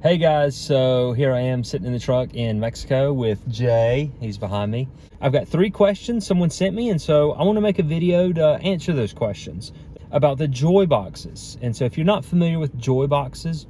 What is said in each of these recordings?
Hey guys, so here I am sitting in the truck in Mexico with Jay. He's behind me. I've got 3 questions someone sent me, and so I want to make a video to answer those questions about the joyboxes. And so if you're not familiar with joyboxes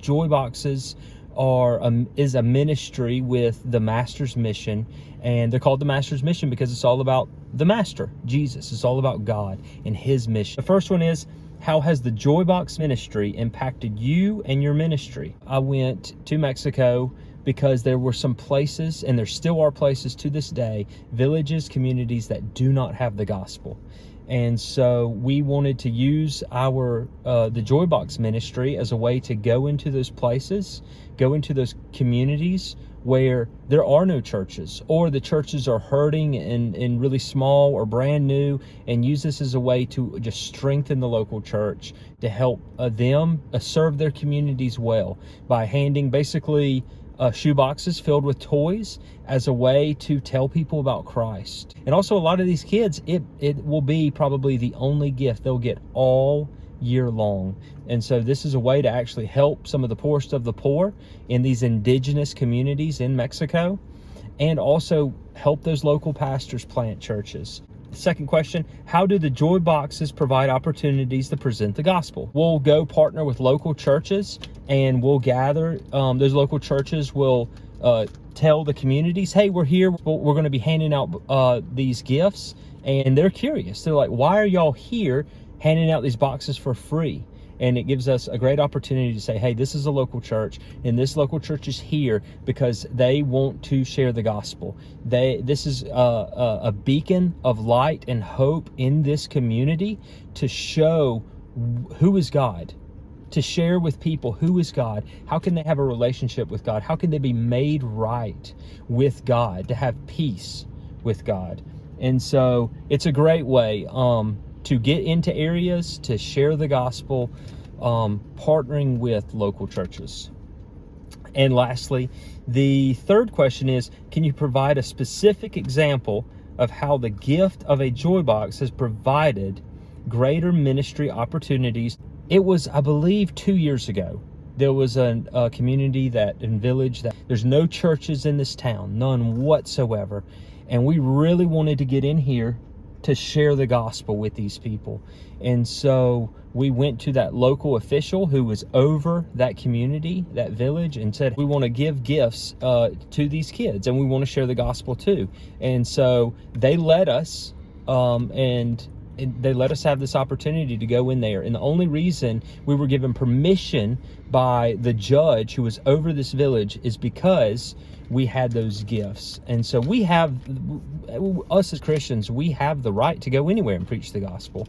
is a ministry with the Master's Mission, and they're called the Master's Mission because it's all about the Master, Jesus. It's all about God and His mission. The first one is, how has the Joybox ministry impacted you and your ministry? I went to Mexico because there were some places, and there still are places to this day, villages, communities that do not have the gospel. And so we wanted to use the Joybox ministry as a way to go into those places, go into those communities where there are no churches, or the churches are hurting and really small or brand new, and use this as a way to just strengthen the local church to help them serve their communities well by handing basically shoe boxes filled with toys as a way to tell people about Christ. And also, a lot of these kids, it will be probably the only gift they'll get all year long. And so this is a way to actually help some of the poorest of the poor in these indigenous communities in Mexico, and also help those local pastors plant churches. Second question, how do the joy boxes provide opportunities to present the gospel? We'll go partner with local churches, and we'll gather. Those local churches will tell the communities, hey, we're here. We're going to be handing out these gifts. And they're curious. They're like, why are y'all here handing out these boxes for free? And it gives us a great opportunity to say, hey, this is a local church, and this local church is here because they want to share the gospel. This is a beacon of light and hope in this community to show who is God, to share with people who is God. How can they have a relationship with God? How can they be made right with God, to have peace with God? And so it's a great way to get into areas, to share the gospel, partnering with local churches. And lastly, the third question is, can you provide a specific example of how the gift of a joy box has provided greater ministry opportunities? It was, I believe, 2 years ago. There was a community village that there's no churches in this town, none whatsoever. And we really wanted to get in here to share the gospel with these people. And so we went to that local official who was over that community, that village, and said, we want to give gifts to these kids, and we want to share the gospel too. And so they let us, and they let us have this opportunity to go in there. And the only reason we were given permission by the judge who was over this village is because we had those gifts. And so us as Christians, we have the right to go anywhere and preach the gospel.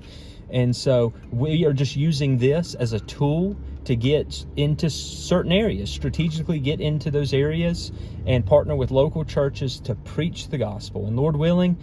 And so we are just using this as a tool to get into certain areas, strategically get into those areas and partner with local churches to preach the gospel. And Lord willing,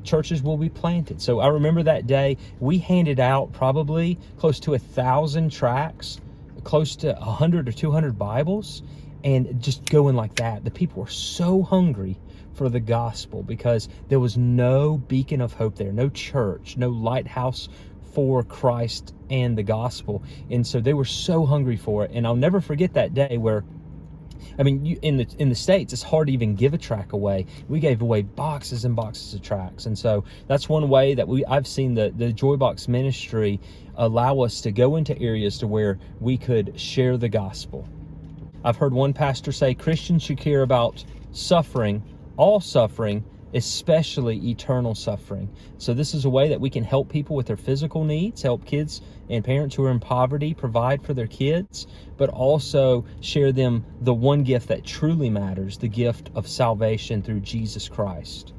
churches will be planted. So I remember that day we handed out probably close to 1,000 tracts, close to 100 or 200 Bibles, and just going like that. The people were so hungry for the gospel because there was no beacon of hope there, no church, no lighthouse for Christ and the gospel. And so they were so hungry for it. And I'll never forget that day where, I mean, in the States, it's hard to even give a tract away. We gave away boxes and boxes of tracts. And so that's one way that I've seen the Joybox ministry allow us to go into areas to where we could share the gospel. I've heard one pastor say Christians should care about suffering, all suffering, especially eternal suffering. So this is a way that we can help people with their physical needs, help kids and parents who are in poverty provide for their kids, but also share them the one gift that truly matters, the gift of salvation through Jesus Christ.